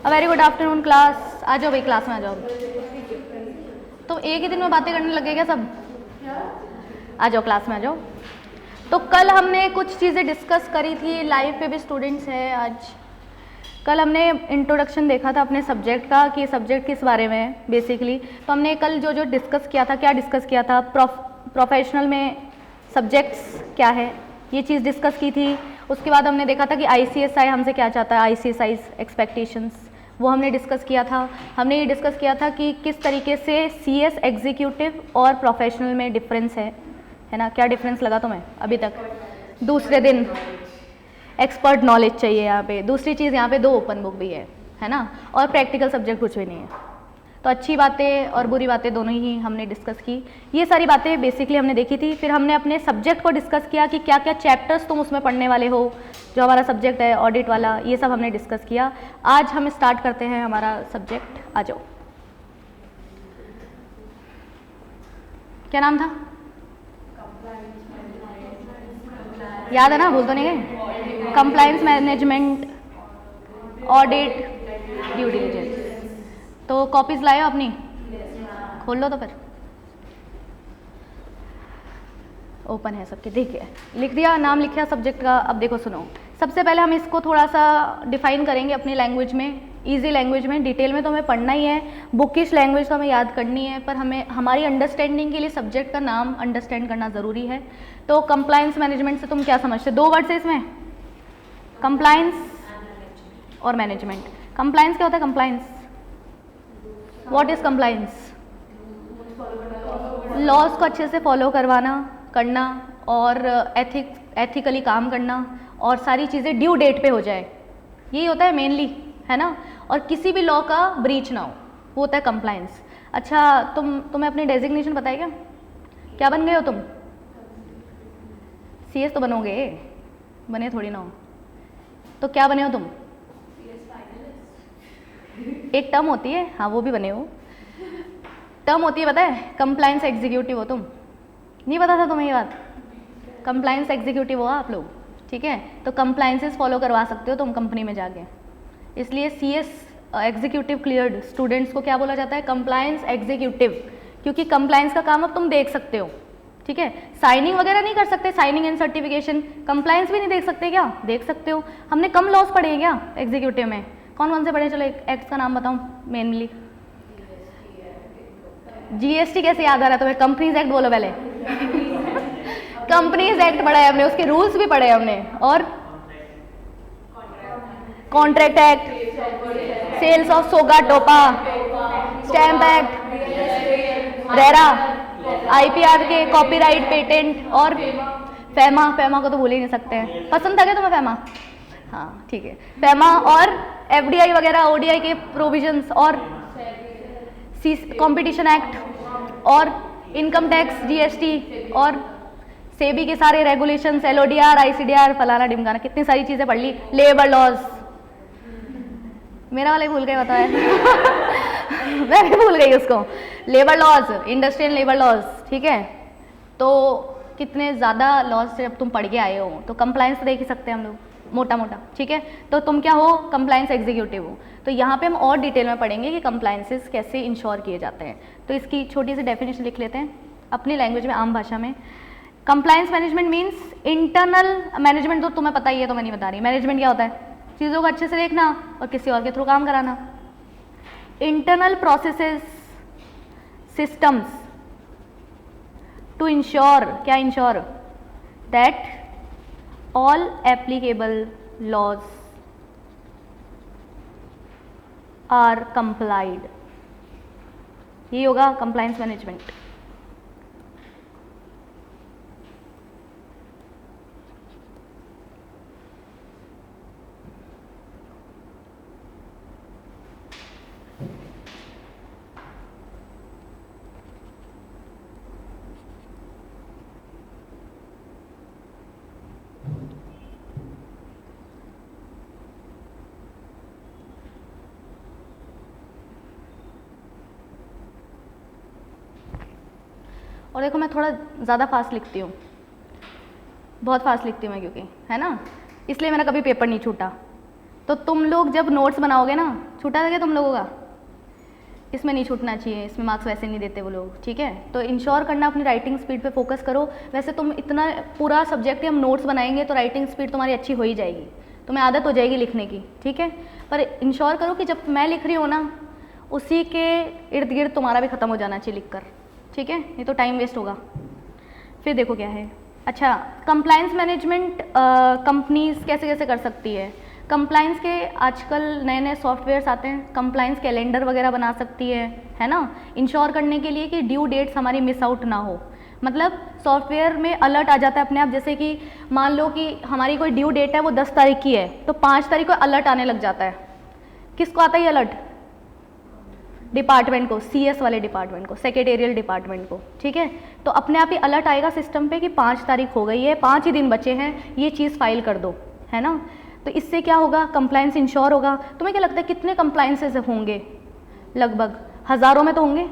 Very good afternoon class. आ जाओ भाई, क्लास में आ जाओ। तो एक ही दिन में बातें करने लगे क्या सब? आ जाओ, क्लास में आ जाओ। तो कल हमने कुछ चीज़ें डिस्कस करी थी, लाइव पे भी स्टूडेंट्स हैं आज। कल हमने इंट्रोडक्शन देखा था अपने सब्जेक्ट का कि सब्जेक्ट किस बारे में है बेसिकली। तो हमने कल जो जो डिस्कस किया था, क्या डिस्कस किया था, प्रोफेशनल में सब्जेक्ट्स क्या है, ये चीज़ डिस्कस की थी। उसके बाद हमने देखा था कि ICSI हमसे क्या चाहता है, ICSI एक्सपेक्टेशंस, वो हमने डिस्कस किया था। हमने ये डिस्कस किया था कि किस तरीके से CS एग्जीक्यूटिव और प्रोफेशनल में डिफरेंस है ना। क्या डिफरेंस लगा तुम्हें अभी तक? दूसरे दिन एक्सपर्ट नॉलेज चाहिए यहाँ पे। दूसरी चीज़ यहाँ पे 2 ओपन बुक भी है ना, और प्रैक्टिकल सब्जेक्ट कुछ भी नहीं है। तो अच्छी बातें और बुरी बातें दोनों ही हमने डिस्कस की। ये सारी बातें बेसिकली हमने देखी थी। फिर हमने अपने सब्जेक्ट को डिस्कस किया कि क्या क्या चैप्टर्स तुम उसमें पढ़ने वाले हो, जो हमारा सब्जेक्ट है ऑडिट वाला, ये सब हमने डिस्कस किया। आज हम स्टार्ट करते हैं हमारा सब्जेक्ट। आ जाओ। क्या नाम था? याद है ना? भूल तो नहीं गए? Compliance management, audit, due diligence. तो कॉपीज लाए हो अपनी? खोल लो तो फिर। ओपन है सबके, देखिए लिख दिया, नाम लिखा सब्जेक्ट का। अब देखो सुनो, सबसे पहले हम इसको थोड़ा सा डिफाइन करेंगे अपनी लैंग्वेज में, इजी लैंग्वेज में। डिटेल में तो हमें पढ़ना ही है, बुकिश लैंग्वेज तो हमें याद करनी है, पर हमें हमारी अंडरस्टैंडिंग के लिए सब्जेक्ट का नाम अंडरस्टैंड करना ज़रूरी है। तो कंप्लायंस मैनेजमेंट से तुम क्या समझते हो? 2 वर्ड्स है इसमें, कंप्लायंस और मैनेजमेंट। कंप्लायंस क्या होता है? Compliance, what is compliance? Laws को अच्छे से फॉलो करना और एथिकली काम करना, और सारी चीज़ें ड्यू डेट पे हो जाए, यही होता है मेनली, है ना। और किसी भी लॉ का ब्रीच ना हो, वो होता है कंप्लायंस। अच्छा, तुम्हें अपनी डेजिग्नेशन पता है क्या? क्या बन गए हो तुम? CS तो बनोगे, बने थोड़ी ना हो। तो क्या बने हो तुम? एक टर्म होती है, हाँ वो भी बने हो। टर्म होती है पता है? कंप्लायंस एग्जीक्यूटिव हो तुम। नहीं पता था तुम्हें ये बात? कंप्लायंस एग्जीक्यूटिव हो आप लोग, ठीक है। तो कंप्लायंसेस फॉलो करवा सकते हो तुम कंपनी में जाके। इसलिए CS एग्जीक्यूटिव क्लियर्ड स्टूडेंट्स को क्या बोला जाता है? Compliance executive. क्योंकि कंप्लायंस का काम अब तुम देख सकते हो, ठीक है। साइनिंग वगैरह नहीं कर सकते, साइनिंग एंड सर्टिफिकेशन, कंप्लायंस भी नहीं देख सकते क्या? देख सकते हो। हमने कम लॉस पढ़े हैं क्या एग्जीक्यूटिव में? कौन कौन से पढ़े? चलो एक एक्ट्स का नाम बताऊं मेनली। GST कैसे याद आ रहा है तुम्हें? कंपनीज एक्ट बोलो पहले। कंपनीज एक्ट पढ़ा है हमने, उसके रूल्स भी पढ़े हमने। और कॉन्ट्रैक्ट एक्ट, सेल्स ऑफ सोगा टोपा, स्टैम्प एक्ट, रेरा, IPR के, कॉपीराइट, पेटेंट, और फैमा को तो भूल ही नहीं सकते हैं। पसंद था क्या तुम्हें फैमा? हाँ ठीक है, फैमा और FDI वगैरह, ODI के प्रोविजंस, और कंपटीशन एक्ट, और इनकम टैक्स, GST, और सेबी के सारे रेगुलेशंस, LODR, ICDR, फलाना डिमकाना, कितनी सारी चीज़ें पढ़ ली। लेबर लॉज, मेरा वाले भूल गए बताया। मैं भी भूल गई उसको। Labour laws, industrial labour laws, ठीक है। तो कितने ज़्यादा लॉज से अब तुम पढ़ के आए हो, तो कंप्लायंस देख ही सकते हैं हम लोग मोटा मोटा, ठीक है। तो तुम क्या हो? कंप्लायंस एग्जीक्यूटिव हो। तो यहाँ पे हम और डिटेल में पढ़ेंगे कि कंप्लायंसेस कैसे इंश्योर किए जाते हैं। तो इसकी छोटी सी डेफिनेशन लिख लेते हैं अपनी लैंग्वेज में, आम भाषा में। Compliance management means internal management, तो तुम्हें पता ही है, तो मैं नहीं बता रही। मैनेजमेंट क्या होता है? चीज़ों को अच्छे से देखना और किसी और के थ्रू काम कराना। Internal processes, systems to ensure, क्या ensure? That all applicable laws are complied। ये होगा compliance management। और देखो मैं थोड़ा ज़्यादा फास्ट लिखती हूँ, बहुत फास्ट लिखती हूँ मैं, क्योंकि है ना, इसलिए मेरा कभी पेपर नहीं छूटा। तो तुम लोग जब नोट्स बनाओगे ना, छूटा था क्या तुम लोगों का? इसमें नहीं छूटना चाहिए, इसमें मार्क्स वैसे नहीं देते वो लोग, ठीक है। तो इंश्योर करना अपनी राइटिंग स्पीड पे फोकस करो। वैसे तुम इतना पूरा सब्जेक्ट हम नोट्स बनाएंगे तो राइटिंग स्पीड तुम्हारी अच्छी हो ही जाएगी, तुम्हें आदत हो जाएगी लिखने की, ठीक है। पर इंश्योर करो कि जब मैं लिख रही हूँ ना, उसी के इर्द गिर्द तुम्हारा भी ख़त्म हो जाना चाहिए लिख कर, ठीक है, नहीं तो टाइम वेस्ट होगा। फिर देखो क्या है, अच्छा कंप्लायंस मैनेजमेंट कंपनीज कैसे कैसे कर सकती है। कंप्लायंस के आजकल नए नए सॉफ्टवेयर्स आते हैं, कंप्लायंस कैलेंडर वगैरह बना सकती है ना, इंश्योर करने के लिए कि ड्यू डेट्स हमारी मिस आउट ना हो। मतलब सॉफ्टवेयर में अलर्ट आ जाता है अपने आप, जैसे कि मान लो कि हमारी कोई ड्यू डेट है वो 10 तारीख की है, तो 5 तारीख को अलर्ट आने लग जाता है। किसको आता है ये अलर्ट? डिपार्टमेंट को, CS वाले डिपार्टमेंट को, सेक्रेटेरियल डिपार्टमेंट को, ठीक है। तो अपने आप ही अलर्ट आएगा सिस्टम पे कि 5 तारीख हो गई है, 5 ही दिन बचे हैं, ये चीज़ फाइल कर दो, है ना। तो इससे क्या होगा, कंप्लायंस इंश्योर होगा। तुम्हें क्या लगता है कितने कंप्लायंसेस होंगे? लगभग हज़ारों में तो होंगे,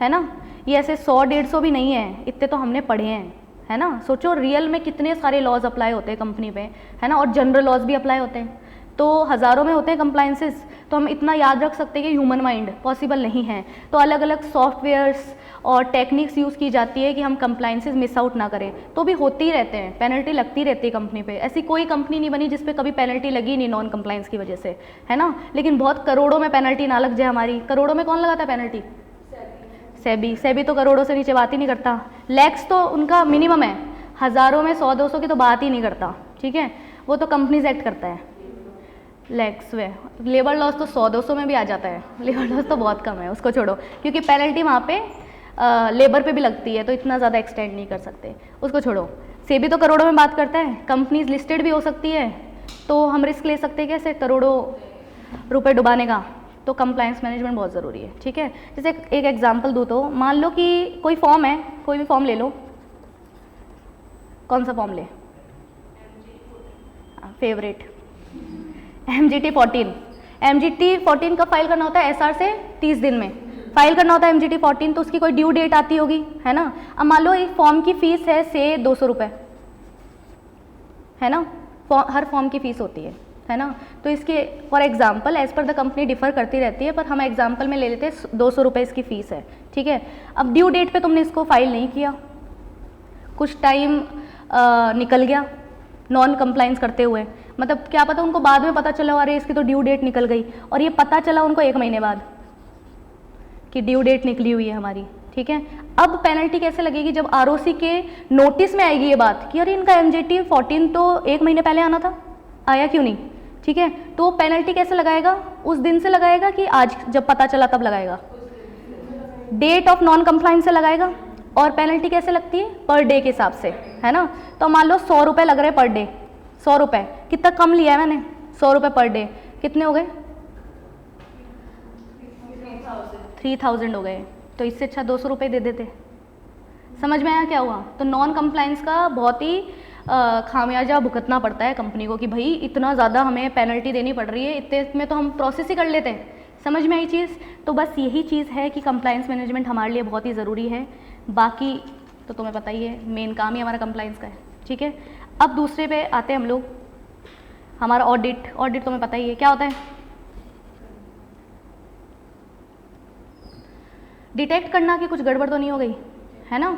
है ना। ये ऐसे 100-150 भी नहीं है, इतने तो हमने पढ़े हैं, है ना। सोचो रियल में कितने सारे लॉज अप्लाई होते हैं कंपनी पे, है ना, और जनरल लॉज भी अप्लाई होते हैं, तो हज़ारों में होते हैं कंप्लायंसेस। तो हम इतना याद रख सकते हैं कि ह्यूमन माइंड पॉसिबल नहीं है। तो अलग अलग सॉफ्टवेयर्स और टेक्निक्स यूज़ की जाती है कि हम कंप्लायंसेस मिस आउट ना करें, तो भी होती ही रहते हैं, पेनल्टी लगती रहती है कंपनी पे। ऐसी कोई कंपनी नहीं बनी जिस पे कभी पेनल्टी लगी नहीं नॉन कंप्लायंस की वजह से, है ना। लेकिन बहुत करोड़ों में पेनल्टी ना लग जाए हमारी। करोड़ों में कौन लगाता है पेनल्टी? सेबी तो करोड़ों से नीचे बात ही नहीं करता। लैक्स तो उनका मिनिमम है, हज़ारों में 100-200 की तो बात ही नहीं करता, ठीक है। वो तो कंपनीज एक्ट करता है लैक्स में। लेबर लॉस तो 100-200 में भी आ जाता है, लेबर लॉस तो बहुत कम है, उसको छोड़ो, क्योंकि पेनल्टी वहाँ पे लेबर पे भी लगती है, तो इतना ज़्यादा एक्सटेंड नहीं कर सकते, उसको छोड़ो। सेबी तो करोड़ों में बात करता है, कंपनीज लिस्टेड भी हो सकती है, तो हम रिस्क ले सकते हैं कैसे करोड़ों रुपए डुबाने का। तो कंप्लायंस मैनेजमेंट बहुत ज़रूरी है, ठीक है। जैसे एक एग्जांपल दूँ तो मान लो कि कोई फॉर्म है, कोई भी फॉर्म ले लो, कौन सा फॉर्म ले? Favourite MGT 14। MGT 14 कब फाइल करना होता है? SR से 30 दिन में फाइल करना होता है MGT 14, तो उसकी कोई ड्यू डेट आती होगी, है ना। अब मान लो एक फॉर्म की फ़ीस है से 200 रुपये, है ना, हर फॉर्म की फ़ीस होती है ना। तो इसके for example as per the company differ करती रहती है, पर हम एग्जांपल में ले लेते हैं 200 रुपये इसकी फ़ीस है, ठीक है। अब ड्यू डेट पे तुमने इसको फाइल नहीं किया, कुछ टाइम निकल गया नॉन कंप्लायंस करते हुए, मतलब क्या पता उनको बाद में पता चला अरे इसकी तो ड्यू डेट निकल गई, और ये पता चला उनको 1 महीने बाद कि ड्यू डेट निकली हुई है हमारी, ठीक है। अब पेनल्टी कैसे लगेगी? जब ROC के नोटिस में आएगी ये बात कि अरे इनका MGT 14 तो 1 महीने पहले आना था, आया क्यों नहीं, ठीक है। तो पेनल्टी कैसे लगाएगा? उस दिन से लगाएगा कि आज जब पता चला तब लगाएगा? डेट ऑफ नॉन कंप्लायंस से लगाएगा। और पेनल्टी कैसे लगती है? पर डे के हिसाब से, है ना। तो मान लो 100 रुपये लग रहे हैं पर डे, 100 रुपये कितना कम लिया है मैंने, 100 रुपये पर डे, कितने हो गए? 3000 हो गए। तो इससे अच्छा 200 रुपये दे देते। समझ में आया क्या हुआ? तो नॉन कंप्लायंस का बहुत ही खामियाजा भुगतना पड़ता है कंपनी को कि भाई इतना ज़्यादा हमें पेनल्टी देनी पड़ रही है, इतने में तो हम प्रोसेस ही कर लेते हैं। समझ में आई चीज़? तो बस यही चीज़ है कि कंप्लायंस मैनेजमेंट हमारे लिए बहुत ही ज़रूरी है। बाकी तो तुम्हें पता ही है, मेन काम ही हमारा कंप्लायंस का है, ठीक है। अब दूसरे पे आते हैं हम लोग, हमारा ऑडिट। ऑडिट तुम्हें पता ही है क्या होता है? डिटेक्ट करना कि कुछ गड़बड़ तो नहीं हो गई, है ना।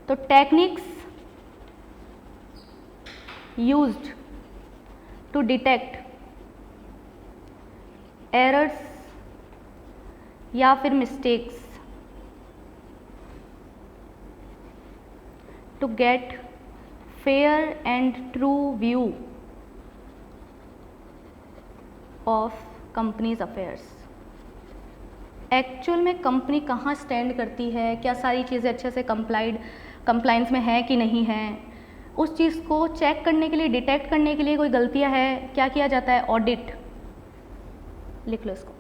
तो techniques used to detect errors या फिर mistakes to get fair and true view of companies affairs. Actual में कंपनी कहाँ स्टैंड करती है, क्या सारी चीज़ें अच्छे से कंप्लायंस में है कि नहीं है, उस चीज़ को चेक करने के लिए, डिटेक्ट करने के लिए कोई गलतियाँ है, क्या किया जाता है? ऑडिट। लिख लो इसको।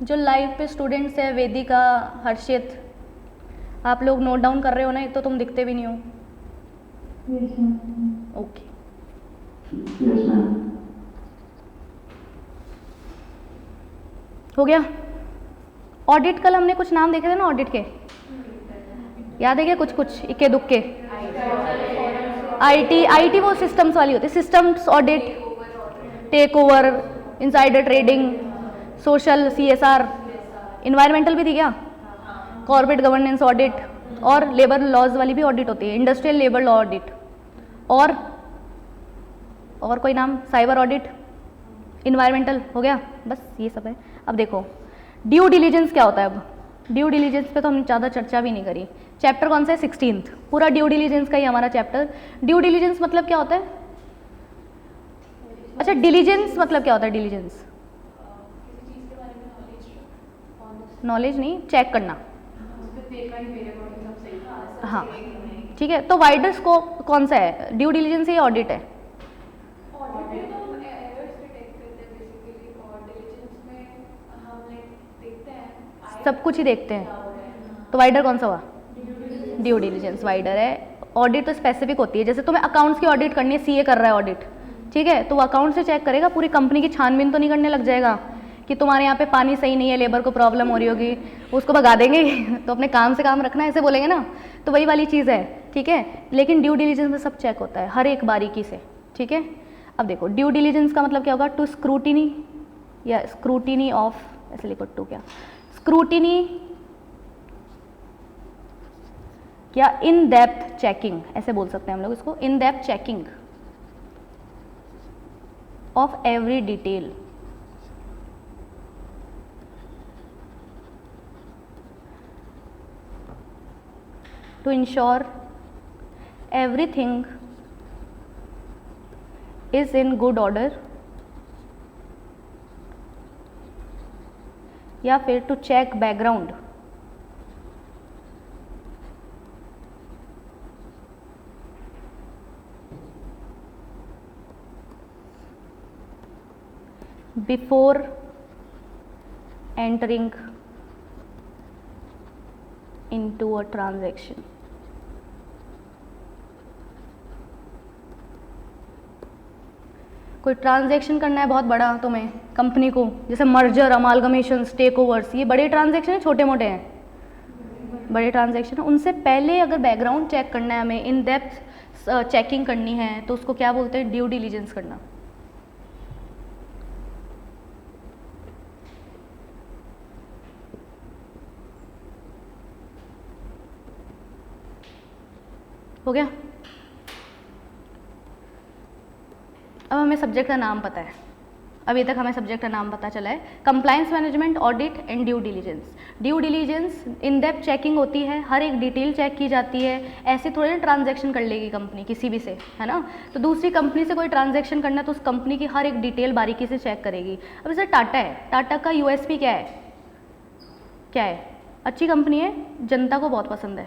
जो लाइव पे स्टूडेंट्स है, वेदिका, हर्षित, आप लोग नोट डाउन कर रहे हो ना? एक तो तुम दिखते भी नहीं हो। ओके हो गया। ऑडिट कल हमने कुछ नाम देखे थे ना ऑडिट के, याद है क्या? कुछ कुछ इक्के दुक्के। आईटी वो सिस्टम्स वाली होती है, systems audit, take over, insider trading, social, CSR, environmental भी थी क्या, कॉर्पोरेट गवर्नेंस ऑडिट, और लेबर लॉज वाली भी ऑडिट होती है, इंडस्ट्रियल लेबर लॉ ऑडिट, और कोई नाम, साइबर ऑडिट, इन्वायरमेंटल हो गया, बस ये सब है। अब देखो ड्यू डिलीजेंस क्या होता है। अब ड्यू डिलीजेंस पे तो हमने ज़्यादा चर्चा भी नहीं करी। चैप्टर कौन सा है, 16th, पूरा ड्यू डिलीजेंस का ही हमारा चैप्टर। ड्यू डिलीजेंस मतलब क्या होता है, अच्छा डिलीजेंस मतलब क्या होता है, डिलीजेंस नॉलेज नहीं, चेक करना, हाँ ठीक है। तो वाइडर स्कोप कौन सा है, ड्यू डिलीजेंस या ऑडिट है? सब कुछ ही देखते हैं, तो वाइडर कौन सा हुआ, ड्यू डिलीजेंस वाइडर है। ऑडिट तो स्पेसिफिक होती है, जैसे तुम्हें अकाउंट्स की ऑडिट करनी है, सीए कर रहा है ऑडिट, ठीक है, तो वो अकाउंट से चेक करेगा, पूरी कंपनी की छानबीन तो नहीं करने लग जाएगा कि तुम्हारे यहाँ पे पानी सही नहीं है, लेबर को प्रॉब्लम हो रही होगी, उसको भगा देंगे तो अपने काम से काम रखना, ऐसे बोलेंगे ना, तो वही वाली चीज़ है, ठीक है। लेकिन ड्यू डिलीजेंस में सब चेक होता है हर एक बारीकी से, ठीक है। अब देखो ड्यू डिलीजेंस का मतलब क्या होगा, टू स्क्रूटिनी या स्क्रूटिनी ऑफ, ऐसे लिखो टू क्या, स्क्रूटिनी या इन डेप्थ चेकिंग, ऐसे बोल सकते हैं हम लोग इसको, in depth checking of every detail, to ensure everything is in good order, या फिर to check background, before entering into a transaction। कोई ट्रांजैक्शन करना है बहुत बड़ा तुम्हें कंपनी को, जैसे मर्जर, अमालगमेशन, टेक ओवर्स, ये बड़े ट्रांजैक्शन है, छोटे मोटे हैं, बड़े ट्रांजैक्शन है, उनसे पहले अगर बैकग्राउंड चेक करना है हमें, इन डेप्थ चेकिंग करनी है, तो उसको क्या बोलते हैं, ड्यू डिलीजेंस करना। हो गया। अब हमें सब्जेक्ट का नाम पता है, अभी तक हमें सब्जेक्ट का नाम पता चला है, compliance management, audit and due diligence. Due diligence in depth checking होती है, हर एक डिटेल चेक की जाती है, ऐसे थोड़े ना ट्रांजैक्शन कर लेगी कंपनी किसी भी से, है ना, तो दूसरी कंपनी से कोई ट्रांजैक्शन करना है तो उस कंपनी की हर एक डिटेल बारीकी से चेक करेगी। अब जैसे टाटा है, टाटा का यूएसपी क्या है, क्या है, अच्छी कंपनी है, जनता को बहुत पसंद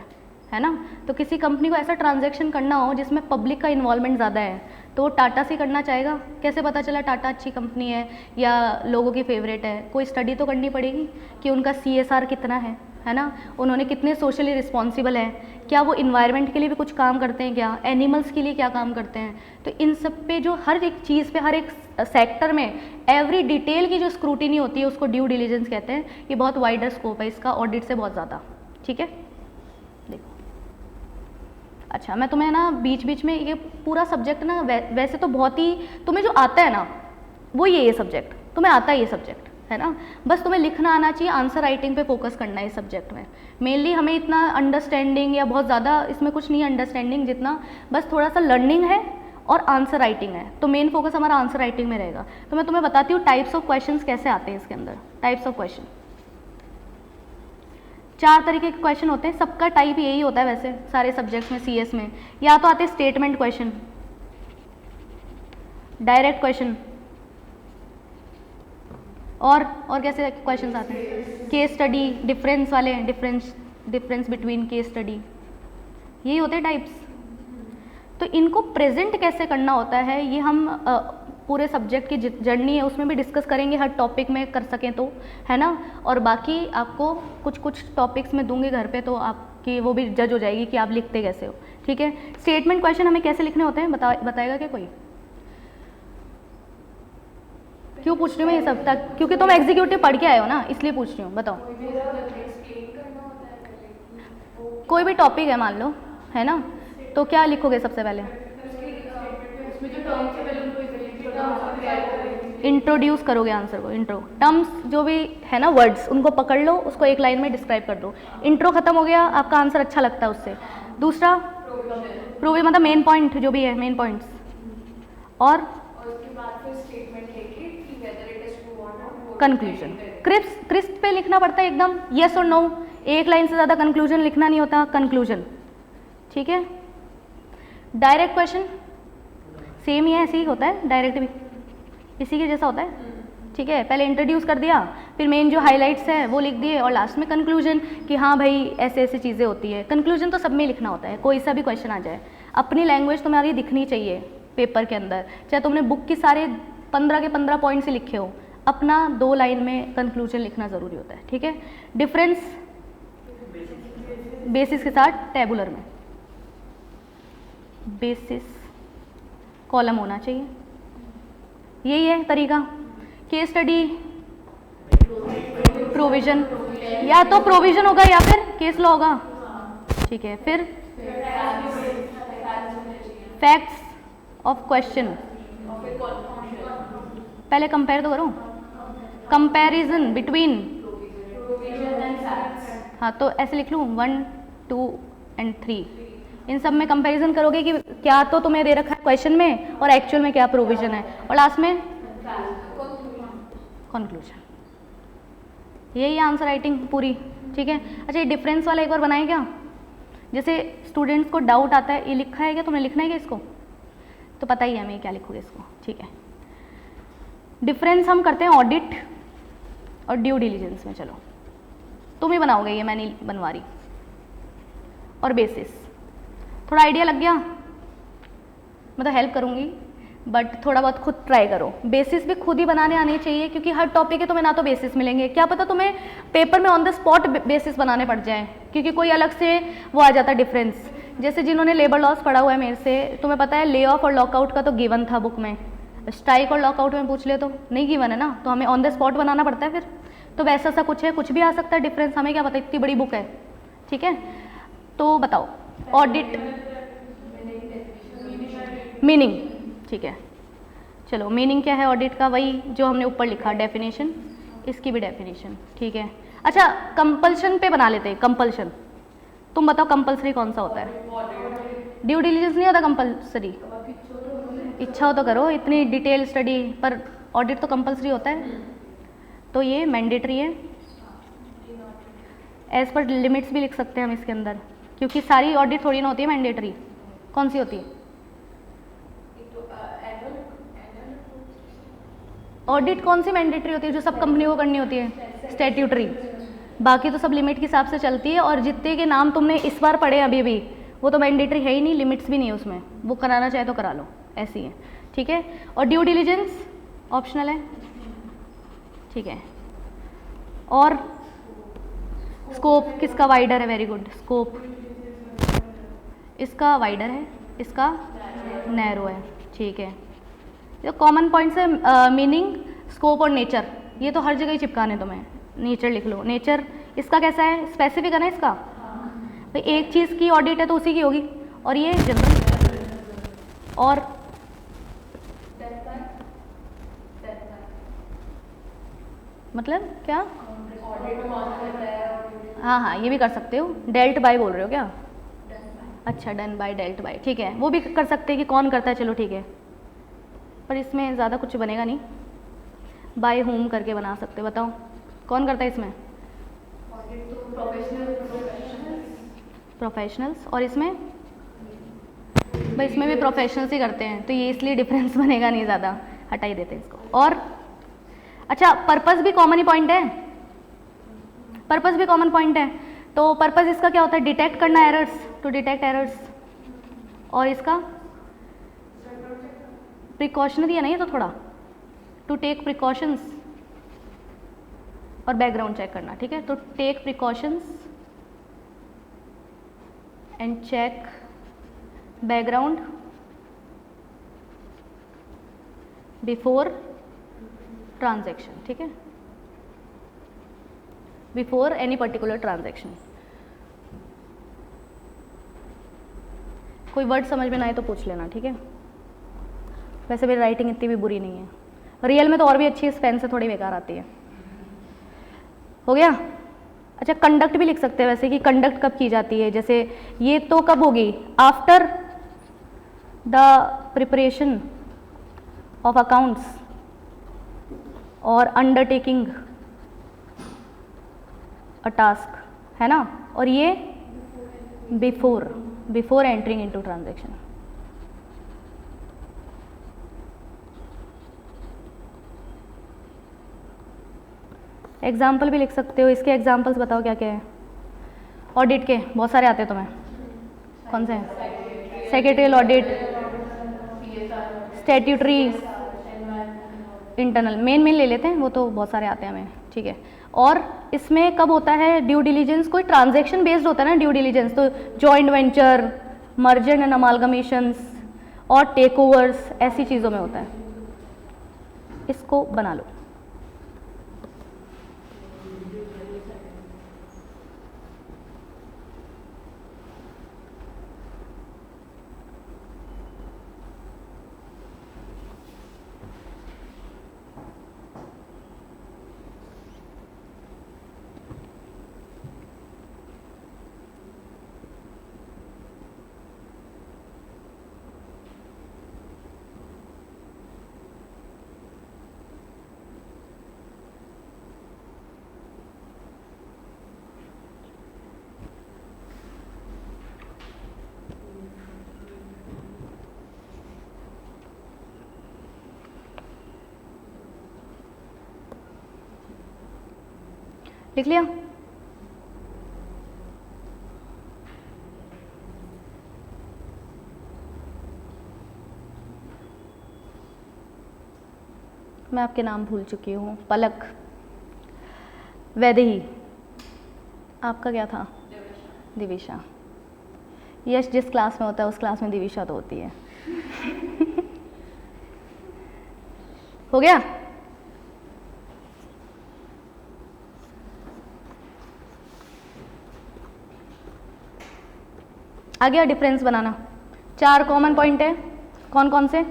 है ना, तो किसी कंपनी को ऐसा ट्रांजैक्शन करना हो जिसमें पब्लिक का इन्वॉल्वमेंट ज़्यादा है, तो वो टाटा से करना चाहेगा। कैसे पता चला टाटा अच्छी कंपनी है या लोगों की फेवरेट है, कोई स्टडी तो करनी पड़ेगी कि उनका CSR कितना है ना, उन्होंने कितने सोशली रिस्पॉन्सिबल हैं, क्या वो इन्वायरमेंट के लिए भी कुछ काम करते हैं, क्या एनिमल्स के लिए क्या काम करते हैं, तो इन सब पे जो हर एक चीज़ पे, हर एक सेक्टर में एवरी डिटेल की जो स्क्रूटिनी होती है उसको ड्यू डिलीजेंस कहते हैं। ये बहुत वाइडर स्कोप है इसका, ऑडिट से बहुत ज़्यादा, ठीक है। देखो अच्छा, मैं तुम्हें ना बीच बीच में ये पूरा सब्जेक्ट ना वैसे तो बहुत ही तुम्हें जो आता है ना वो ये सब्जेक्ट तुम्हें आता है, ये सब्जेक्ट है ना, बस तुम्हें लिखना आना चाहिए, आंसर राइटिंग पे फोकस करना है इस सब्जेक्ट में। मेनली हमें इतना अंडरस्टैंडिंग या बहुत ज़्यादा इसमें कुछ नहीं है अंडरस्टैंडिंग जितना, बस थोड़ा सा लर्निंग है और आंसर राइटिंग है, तो मेन फोकस हमारा आंसर राइटिंग में रहेगा। तो मैं तुम्हें बताती हूँ टाइप्स ऑफ क्वेश्चंस कैसे आते हैं इसके अंदर। टाइप्स ऑफ क्वेश्चन 4 तरीके के क्वेश्चन होते हैं, सबका टाइप यही होता है वैसे सारे सब्जेक्ट्स में, CS में, या तो आते हैं स्टेटमेंट क्वेश्चन, डायरेक्ट क्वेश्चन, और कैसे क्वेश्चंस आते हैं, केस स्टडी, डिफरेंस वाले, डिफरेंस बिटवीन केस स्टडी, यही होते हैं टाइप्स। तो इनको प्रेजेंट कैसे करना होता है ये हम पूरे सब्जेक्ट की जर्नी है उसमें भी डिस्कस करेंगे, हर टॉपिक में कर सकें तो, है ना, और बाकी आपको कुछ टॉपिक्स में दूंगी घर पे, तो आपकी वो भी जज हो जाएगी कि आप लिखते कैसे हो, ठीक है। स्टेटमेंट क्वेश्चन हमें कैसे लिखने होते हैं बताएगा क्या कोई? क्यों पूछ रही हूँ मैं ये सब तक, क्योंकि तुम एग्जीक्यूटिव पढ़ के आए हो ना, इसलिए पूछ रही हूँ, बताओ। कोई भी टॉपिक है मान लो, है ना, तो क्या लिखोगे सबसे पहले? इंट्रोड्यूस करोगे आंसर को, इंट्रो टर्म्स जो भी है ना वर्ड्स उनको पकड़ लो, उसको एक लाइन में डिस्क्राइब कर दो। इंट्रो खत्म हो गया, आपका आंसर अच्छा लगता है उससे। दूसरा प्रूव मतलब मेन पॉइंट जो भी है, मेन पॉइंट्स, और उसके बाद फिर स्टेटमेंट लेके कि वेदर इट इज ट्रू और नॉट, कंक्लूजन। क्रिस्प पे लिखना पड़ता है एकदम, यस और नो, एक लाइन से ज़्यादा कंक्लूजन लिखना नहीं होता, कंक्लूजन। ठीक है। डायरेक्ट क्वेश्चन सेम ही है, ऐसे ही होता है, डायरेक्ट भी इसी के जैसा होता है। ठीक है, पहले इंट्रोड्यूस कर दिया, फिर मेन जो हाइलाइट्स है वो लिख दिए, और लास्ट में कंक्लूजन कि हाँ भाई ऐसे ऐसे चीज़ें होती है। कंक्लूजन तो सब में लिखना होता है, कोई सा भी क्वेश्चन आ जाए। अपनी लैंग्वेज तुम्हारी दिखनी चाहिए पेपर के अंदर, चाहे तुमने बुक की सारे 15 के 15 पॉइंट्स ही लिखे हो, अपना 2 लाइन में कंक्लूजन लिखना ज़रूरी होता है। ठीक है। डिफरेंस बेसिस के साथ टेबुलर में बेसिस कॉलम होना चाहिए, यही है तरीका। केस स्टडी प्रोविजन, या तो प्रोविजन होगा या फिर केस लॉ होगा। ठीक है। फिर फैक्ट्स ऑफ क्वेश्चन, पहले कंपेयर तो करो, कंपैरिजन बिटवीन, हाँ तो ऐसे लिख लूँ 1, 2 एंड 3, इन सब में कंपैरिजन करोगे कि क्या तो तुम्हें दे रखा है क्वेश्चन में और एक्चुअल में क्या प्रोविजन है, और लास्ट में कंक्लूजन। यही आंसर राइटिंग पूरी। ठीक है। अच्छा, ये डिफरेंस वाला एक बार बनाए क्या? जैसे स्टूडेंट्स को डाउट आता है, ये लिखा है क्या, तुमने लिखना है क्या इसको, तो पता ही है मैं क्या लिखूँगी इसको। ठीक है। डिफरेंस हम करते हैं ऑडिट और ड्यू डिलीजेंस में। चलो तुम ही बनाओगे, ये मैं नहीं बनवा रही। और बेसिस, थोड़ा आइडिया लग गया? मैं तो हेल्प करूँगी बट थोड़ा बहुत खुद ट्राई करो। बेसिस भी खुद ही बनाने आने चाहिए, क्योंकि हर टॉपिक के तुम्हें ना तो बेसिस मिलेंगे, क्या पता तुम्हें पेपर में ऑन द स्पॉट बेसिस बनाने पड़ जाए, क्योंकि कोई अलग से वो आ जाता है डिफरेंस। जैसे जिन्होंने लेबर लॉस पढ़ा हुआ है मेरे से, तुम्हें पता है ले ऑफ और लॉकआउट का तो गिवन था बुक में, स्ट्राइक और लॉकआउट में पूछ ले तो नहीं गिवन है ना, तो हमें ऑन द स्पॉट बनाना पड़ता है फिर। तो वैसा सा कुछ है, कुछ भी आ सकता है डिफरेंस, हमें क्या पता, इतनी बड़ी बुक है। ठीक है। तो बताओ ऑडिट मीनिंग। ठीक है। चलो मीनिंग क्या है ऑडिट का, वही जो हमने ऊपर लिखा डेफिनेशन, इसकी भी डेफिनेशन। ठीक है। अच्छा, कंपल्शन पे बना लेते हैं। कंपल्शन, तुम बताओ कंपल्सरी कौन सा होता है? ड्यू डिलिजेंस नहीं होता कंपल्सरी, इच्छा हो तो करो, इतनी डिटेल स्टडी, पर ऑडिट तो कंपल्सरी होता है, तो ये मैंडेटरी है। एज पर लिमिट्स भी लिख सकते हैं हम इसके अंदर, क्योंकि सारी ऑडिट थोड़ी ना होती है मैंडेटरी। कौन सी होती है ऑडिट? कौन सी मैंडेटरी होती है जो सब कंपनी को करनी होती है? स्टैट्यूटरी। बाकी तो सब लिमिट के हिसाब से चलती है, और जितने के नाम तुमने इस बार पढ़े अभी भी, वो तो मैंडेटरी है ही नहीं, लिमिट्स भी नहीं है उसमें, वो कराना चाहे तो करा लो, ऐसी है। ठीक है। और ड्यू डिलिजेंस ऑप्शनल है। ठीक है। और स्कोप किसका वाइडर है? Very good. स्कोप इसका वाइडर है, इसका नैरो है। ठीक है। जो कॉमन पॉइंट्स है मीनिंग, स्कोप और नेचर, ये तो हर जगह ही चिपकाने तुम्हें। नेचर लिख लो। नेचर इसका कैसा है? स्पेसिफिक है ना इसका, तो एक चीज़ की ऑडिट है तो उसी की होगी, और ये जनरल। और मतलब क्या? हाँ हाँ, ये भी कर सकते हो। डेल्ट बाय बोल रहे हो क्या? अच्छा, डन बाय, डेल्ट बाय। ठीक है, वो भी कर सकते हैं कि कौन करता है। चलो ठीक है, पर इसमें ज़्यादा कुछ बनेगा नहीं। बाय होम करके बना सकते, बताओ कौन करता है इसमें? प्रोफेशनल्स। और इसमें भाई, इसमें भी प्रोफेशनल्स ही करते हैं, तो ये इसलिए डिफरेंस बनेगा नहीं ज़्यादा, हटा ही देते हैं इसको। और अच्छा, पर्पस भी कॉमन ही पॉइंट है, पर्पस भी कॉमन पॉइंट है। तो पर्पस इसका क्या होता है? डिटेक्ट करना एरर्स, टू डिटेक्ट एरर्स। और इसका प्रिकॉशनरी है ना ये तो थोड़ा, टू टेक प्रिकॉशंस और बैकग्राउंड चेक करना। ठीक है। तो take precautions and check background before transaction. ठीक है। Before any particular transaction. कोई वर्ड समझ में ना आए तो पूछ लेना। ठीक है। वैसे मेरी राइटिंग इतनी भी बुरी नहीं है, रियल में तो और भी अच्छी, इस पेन से थोड़ी बेकार आती है। हो गया। अच्छा, कंडक्ट भी लिख सकते हैं वैसे कि कंडक्ट कब की जाती है, जैसे ये तो कब होगी, after the preparation of accounts और अंडरटेकिंग अ टास्क, है ना, और ये before entering into transaction. Example भी लिख सकते हो, इसके एग्जाम्पल्स बताओ क्या क्या है। ऑडिट के बहुत सारे आते हैं तुम्हें, कौन से हैं? Secretarial audit, statutory, internal, main ले लेते हैं, वो तो बहुत सारे आते हैं हमें, ठीक है। और इसमें कब होता है ड्यू डिलीजेंस, कोई ट्रांजैक्शन बेस्ड होता है ना ड्यू डिलीजेंस, तो जॉइंट वेंचर, मर्जर एंड अमालगमेशंस और टेक ओवर्स, ऐसी चीज़ों में होता है। इसको बना लो। लिख लिया? मैं आपके नाम भूल चुकी हूँ। पलक, वैदेही, आपका क्या था? दिविशा। यश जिस क्लास में होता है उस क्लास में दिविशा तो होती है। हो गया? आ गया डिफरेंस बनाना। 4 कॉमन पॉइंट है, कौन कौन से?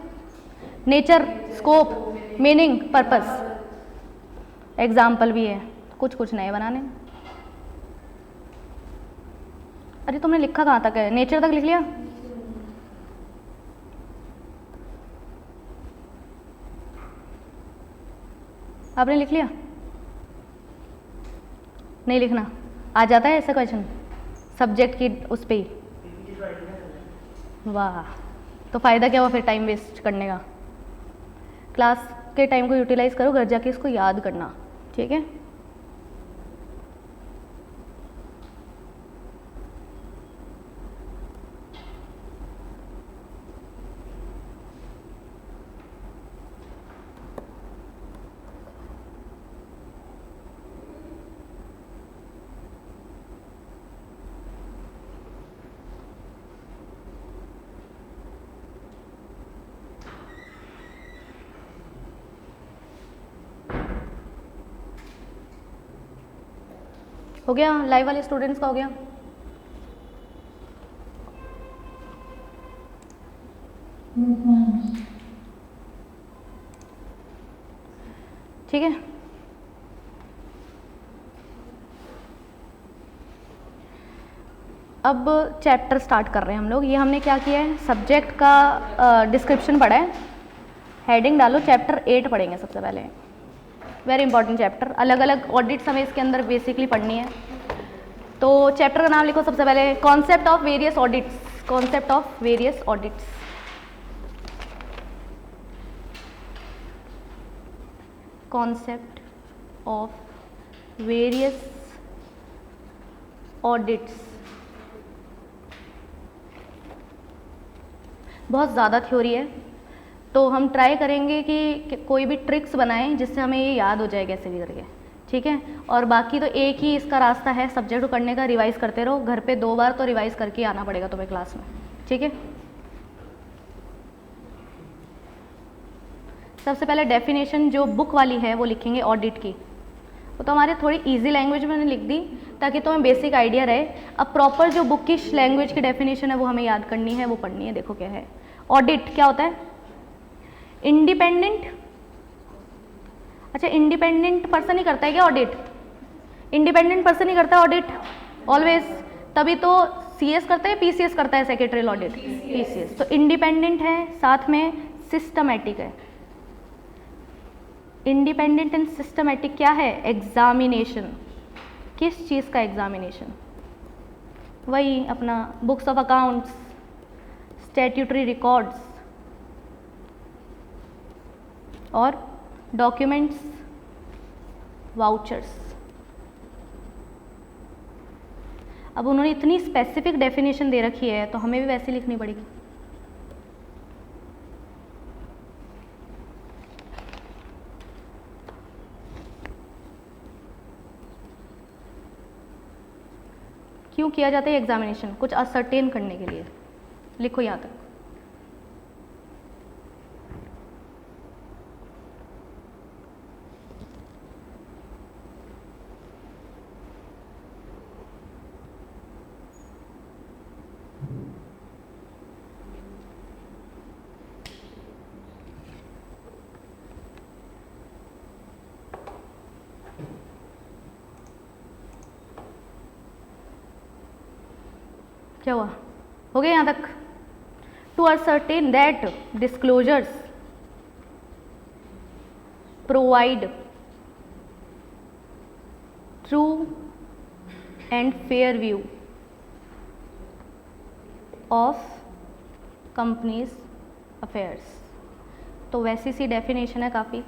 Nature, scope, meaning, purpose. Example भी है, कुछ नए बनाने। अरे तुमने लिखा कहाँ तक है? नेचर तक लिख लिया? आपने लिख लिया? नहीं लिखना? आ जाता है ऐसा क्वेश्चन सब्जेक्ट की उस पे ही? वाह, तो फ़ायदा क्या हुआ फिर टाइम वेस्ट करने का? क्लास के टाइम को यूटिलाइज करो, घर जाके इसको याद करना, ठीक है? हो गया? लाइव वाले स्टूडेंट्स का हो गया? ठीक है। अब चैप्टर स्टार्ट कर रहे हैं हम लोग। ये हमने क्या किया है, सब्जेक्ट का डिस्क्रिप्शन पढ़ा है, हेडिंग डालो, चैप्टर 8 पढ़ेंगे सबसे पहले। वेरी इंपॉर्टेंट चैप्टर, अलग अलग ऑडिट्स हमें इसके अंदर बेसिकली पढ़नी है। तो चैप्टर का नाम लिखो सबसे पहले, concept of various audits. Concept of various audits, concept of various audits. बहुत ज़्यादा थ्योरी है, तो हम ट्राई करेंगे कि कोई भी ट्रिक्स बनाएं जिससे हमें ये याद हो जाए कैसे भी करके, ठीक है। और बाकी तो एक ही इसका रास्ता है सब्जेक्ट को करने का, रिवाइज करते रहो। घर पे 2 बार तो रिवाइज करके आना पड़ेगा तुम्हें क्लास में, ठीक है। सबसे पहले डेफिनेशन जो बुक वाली है वो लिखेंगे ऑडिट की, वो तो हमारे थोड़ी इजी लैंग्वेज में मैंने लिख दी ताकि तुम्हें बेसिक आइडिया रहे। अब प्रॉपर जो बुक की लैंग्वेज की डेफिनेशन है वो हमें याद करनी है, वो पढ़नी है। देखो क्या है ऑडिट, क्या होता है? इंडिपेंडेंट, अच्छा इंडिपेंडेंट पर्सन ही करता है क्या ऑडिट? इंडिपेंडेंट पर्सन ही करता है ऑडिट ऑलवेज, तभी तो सीएस करता है, पीसीएस करता है सेक्रेटरियल ऑडिट, पीसीएस। तो इंडिपेंडेंट है, साथ में सिस्टमैटिक है। इंडिपेंडेंट एंड सिस्टमैटिक क्या है? एग्जामिनेशन। किस चीज़ का एग्जामिनेशन? वही अपना books of accounts, statutory records और डॉक्यूमेंट्स, वाउचर्स। अब उन्होंने इतनी स्पेसिफिक डेफिनेशन दे रखी है तो हमें भी वैसे लिखनी पड़ेगी। क्यों किया जाता है एग्जामिनेशन? कुछ असर्टेन करने के लिए। लिखो यहाँ तक। क्या हुआ? हो गया यहाँ तक? To ascertain that disclosures provide true and fair view of company's affairs। तो वैसी सी डेफिनेशन है काफ़ी।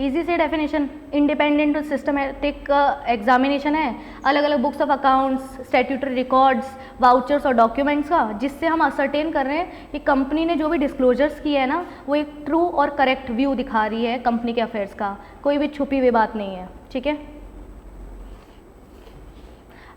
इजी से डेफिनेशन, इंडिपेंडेंट और सिस्टमेटिक एग्जामिनेशन है, अलग अलग books of accounts, statutory records, vouchers और डॉक्यूमेंट्स का, जिससे हम असर्टेन कर रहे हैं कि कंपनी ने जो भी डिस्क्लोजर्स किए है ना, वो एक ट्रू और करेक्ट व्यू दिखा रही है कंपनी के अफेयर्स का, कोई भी छुपी हुई बात नहीं है। ठीक है।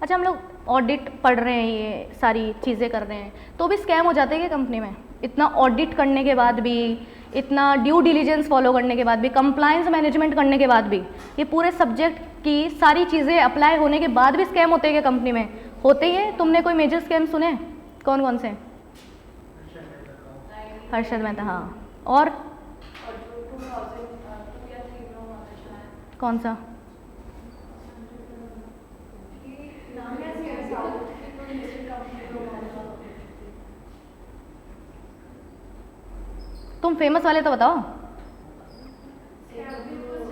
अच्छा, हम लोग ऑडिट पढ़ रहे हैं, ये सारी चीज़ें कर रहे हैं, तो भी स्कैम हो जाते हैं क्या कंपनी में? इतना ऑडिट करने के बाद भी, इतना ड्यू डिलीजेंस फॉलो करने के बाद भी, कंप्लायंस मैनेजमेंट करने के बाद भी, ये पूरे सब्जेक्ट की सारी चीज़ें अप्लाई होने के बाद भी स्कैम होते हैं क्या कंपनी में? होते ही है। तुमने कोई मेजर स्कैम सुने? कौन कौन से? हर्षद मेहता, हाँ। और कौन सा? तुम फेमस वाले तो बताओ।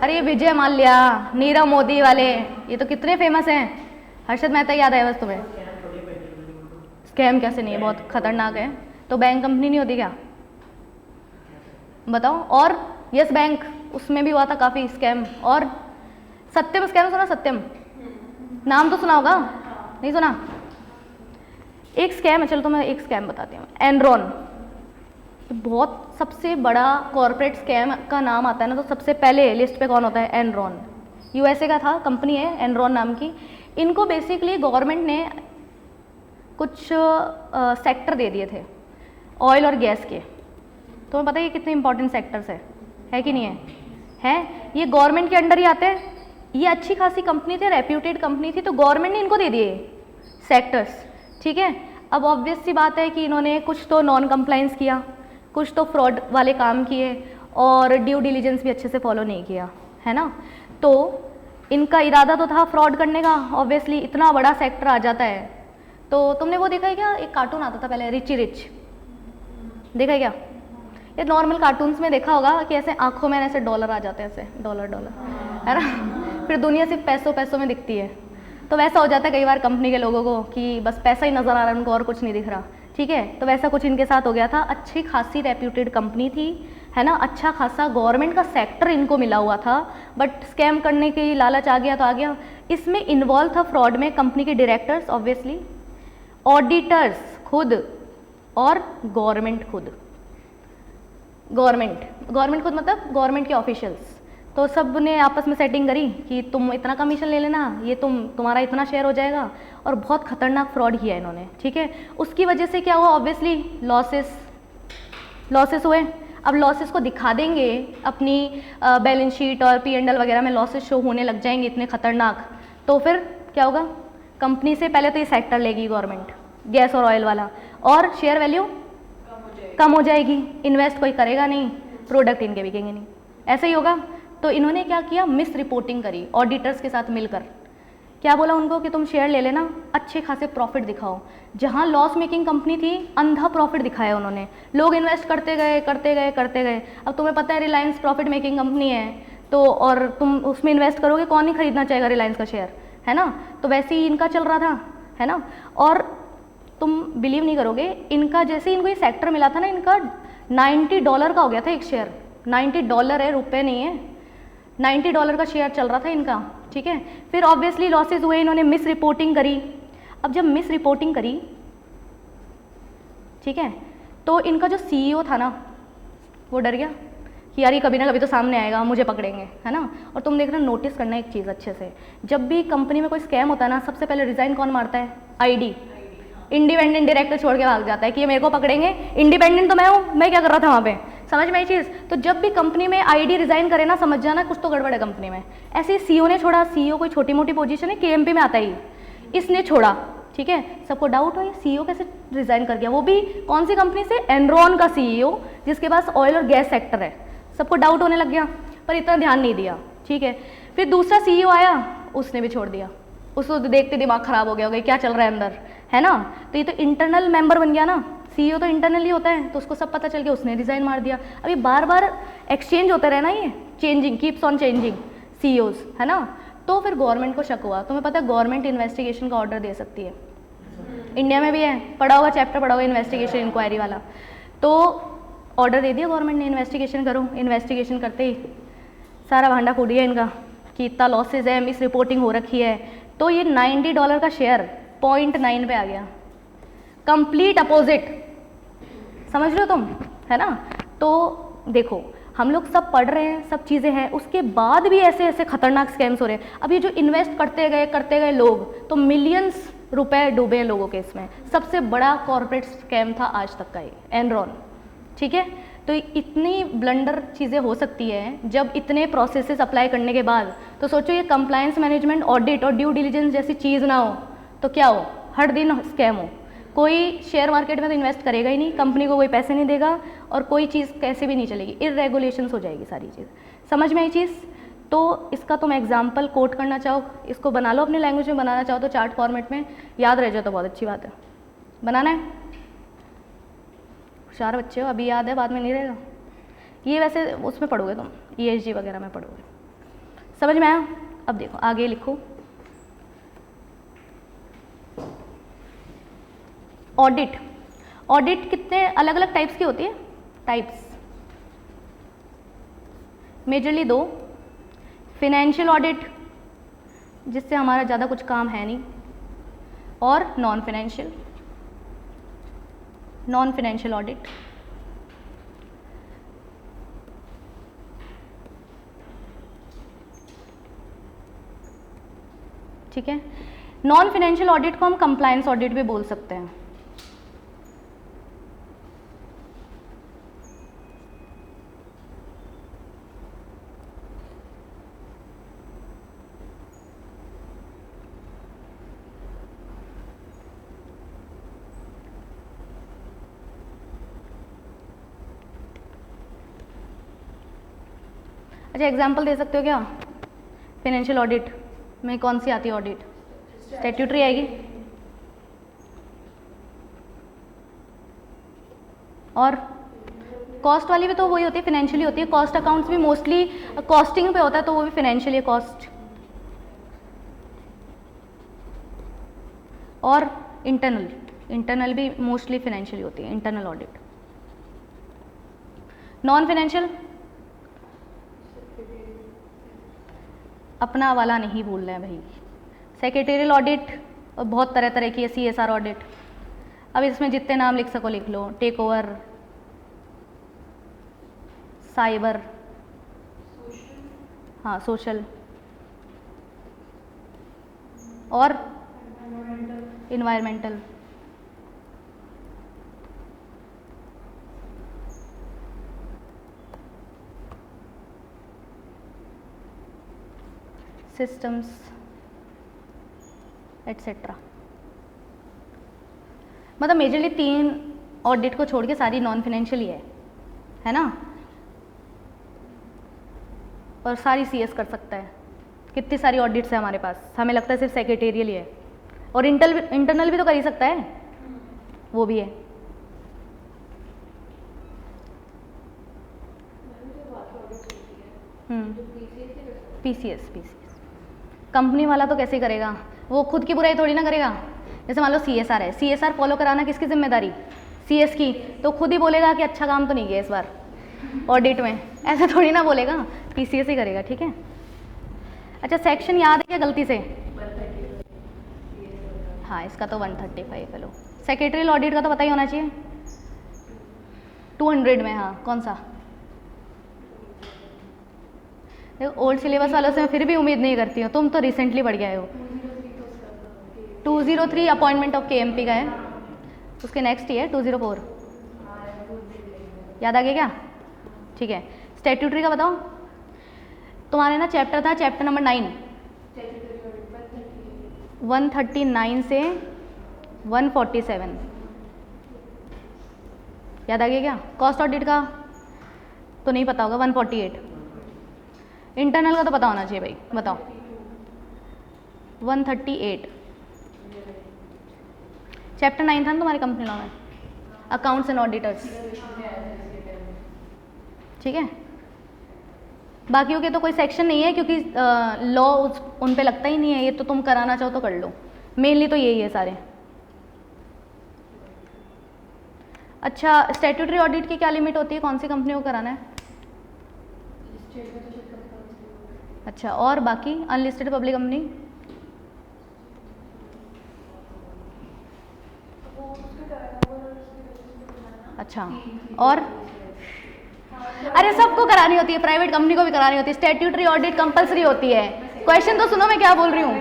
अरे ये विजय माल्या, नीरव मोदी वाले, ये तो कितने फेमस हैं। हर्षद मेहता याद आया बस तुम्हें? स्कैम कैसे नहीं है, बहुत खतरनाक है। तो बैंक कंपनी नहीं होती क्या? बताओ। और यस बैंक, उसमें भी हुआ था काफ़ी स्कैम। और सत्यम स्कैम सुना? सत्यम नाम तो सुना होगा, नहीं सुना? एक स्कैम है, चलो तो मैं एक स्कैम बताती हूँ। एनरॉन, बहुत सबसे बड़ा कॉर्पोरेट स्कैम का नाम आता है ना, तो सबसे पहले लिस्ट पे कौन होता है? एनरॉन। यूएसए का था, कंपनी है एनरॉन नाम की। इनको बेसिकली गवर्नमेंट ने कुछ सेक्टर दे दिए थे ऑयल और गैस के। तुम्हें पता है ये कितने इंपॉर्टेंट सेक्टर्स है कि नहीं है? हैं, ये गवर्नमेंट के अंडर ही आते हैं। ये अच्छी खासी कंपनी थी, रेप्यूटेड कंपनी थी, तो गवर्नमेंट ने इनको दे दिए सेक्टर्स। ठीक है। अब ऑब्वियस सी बात है कि इन्होंने कुछ तो नॉन कंप्लाइंस किया, कुछ तो फ्रॉड वाले काम किए, और ड्यू डिलीजेंस भी अच्छे से फॉलो नहीं किया, है ना। तो इनका इरादा तो था फ्रॉड करने का, ऑब्वियसली इतना बड़ा सेक्टर आ जाता है। तो तुमने वो देखा है क्या, एक कार्टून आता था पहले, रिची रिच, देखा है क्या? ये नॉर्मल कार्टून्स में देखा होगा कि ऐसे आंखों में ऐसे डॉलर आ जाते हैं, ऐसे डॉलर डॉलर, है ना। फिर दुनिया सिर्फ पैसों पैसों में दिखती है। तो वैसा हो जाता है कई बार कंपनी के लोगों को कि बस पैसा ही नज़र आ रहा है उनको, और कुछ नहीं दिख रहा। ठीक है। तो वैसा कुछ इनके साथ हो गया था। अच्छी खासी रेप्यूटेड कंपनी थी, है ना, अच्छा खासा गवर्नमेंट का सेक्टर इनको मिला हुआ था, बट स्कैम करने की लालच आ गया तो आ गया। इसमें इन्वॉल्व था फ्रॉड में कंपनी के डायरेक्टर्स ऑब्वियसली, ऑडिटर्स खुद, और गवर्नमेंट खुद। गवर्नमेंट खुद मतलब गवर्नमेंट के ऑफिशियल्स, तो सब ने आपस में सेटिंग करी कि तुम इतना कमीशन ले लेना, ये तुम्हारा इतना शेयर हो जाएगा, और बहुत खतरनाक फ्रॉड किया इन्होंने, ठीक है। उसकी वजह से क्या हुआ, ऑब्वियसली लॉसेस हुए। अब लॉसेस को दिखा देंगे अपनी बैलेंस शीट और P&L वगैरह में, लॉसेस शो होने लग जाएंगे इतने खतरनाक, तो फिर क्या होगा, कंपनी से पहले तो ये सेक्टर लेगी गवर्नमेंट, गैस और ऑयल वाला, और शेयर वैल्यू कम हो जाएगी, इन्वेस्ट कोई करेगा नहीं, प्रोडक्ट इनके बिकेंगे नहीं, ऐसा ही होगा। तो इन्होंने क्या किया, मिस रिपोर्टिंग करी ऑडिटर्स के साथ मिलकर। क्या बोला उनको कि तुम शेयर ले लेना, अच्छे खासे प्रॉफिट दिखाओ। जहाँ लॉस मेकिंग कंपनी थी, अंधा प्रॉफिट दिखाया उन्होंने, लोग इन्वेस्ट करते गए। अब तुम्हें पता है रिलायंस प्रॉफिट मेकिंग कंपनी है, तो और तुम उसमें इन्वेस्ट करोगे, कौन नहीं खरीदना चाहेगा रिलायंस का शेयर, है ना। तो वैसे ही इनका चल रहा था, है ना। और तुम बिलीव नहीं करोगे, इनका जैसे इनको ये सेक्टर मिला था ना, इनका $90 का हो गया था एक शेयर। $90 है, रुपए नहीं है, $90 का शेयर चल रहा था इनका, ठीक है। फिर ऑब्वियसली लॉसेस हुए, इन्होंने मिस रिपोर्टिंग करी। अब जब मिस रिपोर्टिंग करी, ठीक है, तो इनका जो CEO था ना, वो डर गया कि यार ये कभी ना कभी तो सामने आएगा, मुझे पकड़ेंगे, है ना। और तुम देख रहे हो, नोटिस करना एक चीज़ अच्छे से, जब भी कंपनी में कोई स्कैम होता है ना, सबसे पहले रिजाइन कौन मारता है, ID, इंडिपेंडेंट डायरेक्टर छोड़ के भाग जाता है कि ये मेरे को पकड़ेंगे, इंडिपेंडेंट तो मैं हूँ, मैं क्या कर रहा था वहाँ पे, समझ में आई चीज़। तो जब भी कंपनी में ID रिजाइन करे ना, समझ जाना कुछ तो गड़बड़ है कंपनी में। ऐसे ही CEO ने छोड़ा, CEO कोई छोटी मोटी पोजीशन है, KMP में आता ही, इसने छोड़ा, ठीक है। सबको डाउट हो ये CEO कैसे रिजाइन कर गया, वो भी कौन सी कंपनी से, एनरॉन का CEO, जिसके पास ऑयल और गैस सेक्टर है। सबको डाउट होने लग गया, पर इतना ध्यान नहीं दिया, ठीक है। फिर दूसरा CEO आया, उसने भी छोड़ दिया, उसको देखते दिमाग खराब हो गया क्या चल रहा है अंदर, है ना। तो ये तो इंटरनल मेंबर बन गया ना, CEO तो इंटरनली होता है, तो उसको सब पता चल गया, उसने रिजाइन मार दिया। अभी बार बार एक्सचेंज होते रहे ना, ये changing, keeps on changing CEOs, है ना। तो फिर गवर्नमेंट को शक हुआ। तुम्हें पता है गवर्नमेंट इन्वेस्टिगेशन का ऑर्डर दे सकती है, इंडिया में भी है, पढ़ा होगा चैप्टर, पढ़ा होगा इन्वेस्टिगेशन इंक्वायरी वाला। तो ऑर्डर दे दिया गवर्नमेंट ने, इन्वेस्टिगेशन करो। इन्वेस्टिगेशन करते ही सारा भांडा फूट गया इनका कि इतना लॉसेज है, मिस रिपोर्टिंग हो रखी है। तो ये $90 का शेयर 0.9 पे आ गया, कंप्लीट अपोजिट, समझ रहे हो तुम, है ना। तो देखो, हम लोग सब पढ़ रहे हैं, सब चीज़ें हैं, उसके बाद भी ऐसे ऐसे खतरनाक स्कैम्स हो रहे हैं। अब ये जो इन्वेस्ट करते गए लोग, तो मिलियंस रुपए डूबे हैं लोगों के इसमें। सबसे बड़ा कॉर्पोरेट स्कैम था आज तक का ये, एनरॉन, ठीक है। तो इतनी ब्लंडर चीज़ें हो सकती है जब इतने प्रोसेसेस अप्लाई करने के बाद। तो सोचो ये कंप्लायंस मैनेजमेंट, ऑडिट और ड्यू डिलिजेंस जैसी चीज़ ना हो तो क्या हो, हर दिन स्कैम हो। कोई शेयर मार्केट में तो इन्वेस्ट करेगा ही नहीं, कंपनी को कोई पैसे नहीं देगा, और कोई चीज़ कैसे भी नहीं चलेगी, इरेगुलेशंस हो जाएगी सारी चीज़। समझ में आई चीज़। तो इसका तुम एग्जाम्पल कोट करना चाहो, इसको बना लो अपनी लैंग्वेज में, बनाना चाहो तो चार्ट फॉर्मेट में, याद रह जाए तो बहुत अच्छी बात है। बनाना है, होशियार बच्चे हो, अभी याद है बाद में नहीं रहेगा। ये वैसे उसमें पढ़ोगे तुम, ESG वगैरह में पढ़ोगे। समझ में आया। अब देखो आगे लिखो, ऑडिट। ऑडिट कितने अलग अलग टाइप्स की होती है, टाइप्स मेजरली 2, फिनेंशियल ऑडिट जिससे हमारा ज़्यादा कुछ काम है नहीं, और नॉन फिनेंशियल ऑडिट। ठीक है। नॉन फिनेंशियल ऑडिट को हम कंप्लायंस ऑडिट भी बोल सकते हैं। अच्छा एग्जाम्पल दे सकते हो क्या, फिनेंशियल ऑडिट में कौन सी आती है ऑडिट, स्टैट्यूटरी आएगी, और कॉस्ट वाली भी तो वही होती है, फिनेंशियली होती है। कॉस्ट अकाउंट्स भी मोस्टली कॉस्टिंग पे होता है, तो वो भी फिनेंशियली कॉस्ट। और इंटरनल भी मोस्टली फिनेंशियली होती है, इंटरनल ऑडिट। नॉन फिनेंशियल अपना वाला नहीं भूल रहे हैं भाई। सेक्रेटेरियल ऑडिट और बहुत तरह तरह की है, CSR ऑडिट। अब इसमें जितने नाम लिख सको लिख लो, टेक ओवर, साइबर, हाँ सोशल, और इन्वायरमेंटल, सिस्टम्स एट्सेट्रा। मतलब मेजरली 3 ऑडिट को छोड़ के सारी नॉन फाइनेंशियल ही है ना, और सारी सीएस कर सकता है। कितनी सारी ऑडिट्स है हमारे पास, हमें लगता है सिर्फ सेक्रेटेरियल ही है, और इंटरनल भी तो कर ही सकता है, वो भी है। पीसीएस कंपनी वाला तो कैसे करेगा, वो खुद की बुराई थोड़ी ना करेगा। जैसे मान लो सीएसआर है, सीएसआर फॉलो कराना किसकी जिम्मेदारी, सीएस की, तो खुद ही बोलेगा कि अच्छा काम तो नहीं किया इस बार ऑडिट में, ऐसे थोड़ी ना बोलेगा, पीसीएस ही करेगा। ठीक है, अच्छा सेक्शन याद है क्या गलती से? हाँ इसका तो 135 है। लो सेक्रेटरियल ऑडिट का तो पता ही होना चाहिए, 200 में। हाँ कौन सा? देखो ओल्ड सिलेबस वालों से मैं फिर भी उम्मीद नहीं करती हूँ, तुम तो रिसेंटली बढ़ गए हो। 203 अपॉइंटमेंट ऑफ केएमपी का है, उसके नेक्स्ट ही है 204। याद आ गया क्या? ठीक है, स्टैट्यूटरी का बताओ। तुम्हारे ना चैप्टर था चैप्टर नंबर 9, 139 से 147। याद आ गया क्या? कॉस्ट ऑडिट का तो नहीं पता होगा, 148। इंटरनल का तो पता होना चाहिए भाई, बताओ। 138। चैप्टर 9 था ना तुम्हारी कंपनी लॉ में, अकाउंट्स एंड ऑडिटर्स। ठीक है, बाकियों के तो कोई सेक्शन नहीं है क्योंकि लॉ उन पे लगता ही नहीं है, ये तो तुम कराना चाहो तो कर लो, मेनली तो यही है सारे। अच्छा स्टैट्यूटरी ऑडिट की क्या लिमिट होती है, कौन सी कंपनी को कराना है? अच्छा, और बाकी अनलिस्टेड पब्लिक कंपनी? अच्छा, और अरे सबको करानी होती है, प्राइवेट कंपनी को भी करानी होती है। स्टैट्यूटरी ऑडिट कंपलसरी होती है। क्वेश्चन तो सुनो मैं क्या बोल रही हूँ।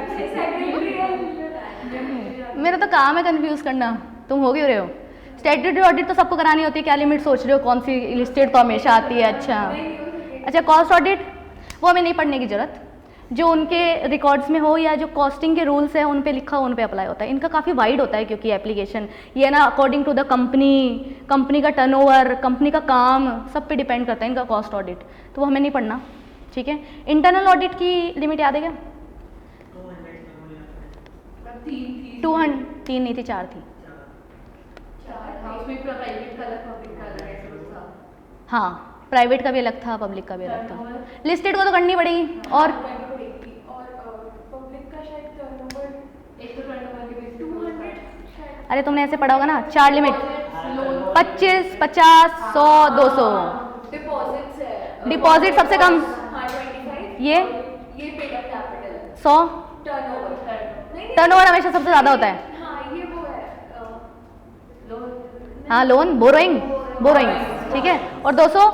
मेरा तो काम है कंफ्यूज करना, तुम हो क्यों रहे हो? स्टैट्यूटरी ऑडिट तो सबको करानी होती है, क्या लिमिट सोच रहे हो, कौन सी लिस्टेड तो हमेशा आती है। अच्छा कॉस्ट ऑडिट वो हमें नहीं पढ़ने की जरूरत, जो उनके रिकॉर्ड्स में हो या जो कॉस्टिंग के रूल्स है उन पे लिखा हो उन पे अप्लाई होता है। इनका काफ़ी वाइड होता है क्योंकि एप्लीकेशन ये ना अकॉर्डिंग टू द कंपनी का टर्नओवर, कंपनी का काम, सब पे डिपेंड करता है इनका कॉस्ट ऑडिट, तो वो हमें नहीं पढ़ना। ठीक है, इंटरनल ऑडिट की लिमिट याद है क्या? 200 3 नहीं थी, 4 थी। हाँ प्राइवेट का भी अलग था, पब्लिक का भी अलग था। लिस्टेड को तो करनी पड़ेगी, और अरे तुमने ऐसे पढ़ा होगा ना, 4 लिमिट, 25, 50, 100, 200। डिपॉजिट सबसे कम, ये 100। टर्नओवर हमेशा सबसे ज़्यादा होता है। हाँ लोन, बोरोइंग, ठीक है, और 200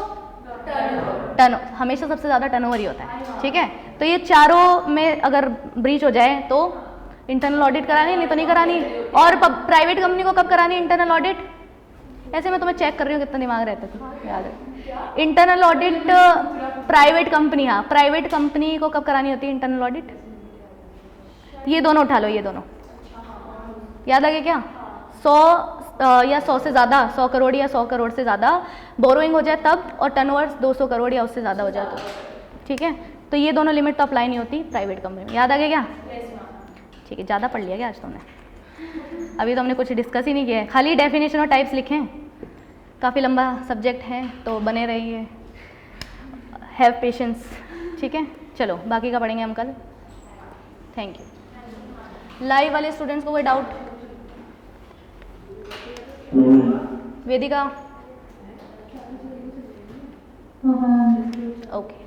टर्न, हमेशा सबसे ज़्यादा टर्नओवर ही होता है। ठीक है, तो ये चारों में अगर ब्रीच हो जाए तो इंटरनल ऑडिट करानी, नहीं तो नहीं करानी। और प्राइवेट कंपनी को कब करानी इंटरनल ऑडिट? ऐसे मैं तुम्हें चेक कर रही हूँ कितना दिमाग रहता है, याद है। इंटरनल ऑडिट प्राइवेट कंपनी, हाँ प्राइवेट कंपनी को कब करानी होती है इंटरनल ऑडिट? ये दोनों उठा लो, ये दोनों याद आ गया क्या? 100 या 100 से ज़्यादा, 100 करोड़ या 100 करोड़ से ज़्यादा बोरोइंग हो जाए तब, और टर्नओवर 200 करोड़ या उससे ज़्यादा हो जाए तो। ठीक है, तो ये दोनों लिमिट तो अप्लाई नहीं होती प्राइवेट कंपनी में। याद आ गया क्या? ठीक है, ज़्यादा पढ़ लिया क्या आज तुमने? अभी तो हमने कुछ डिस्कस ही नहीं किया है, खाली डेफिनेशन और टाइप्स लिखे हैं। काफ़ी लंबा सब्जेक्ट है तो बने रहिए, हैव पेशेंस। ठीक है, चलो बाकी का पढ़ेंगे हम कल। Thank you. लाइव वाले स्टूडेंट्स को कोई डाउट? वेदिका? ओके।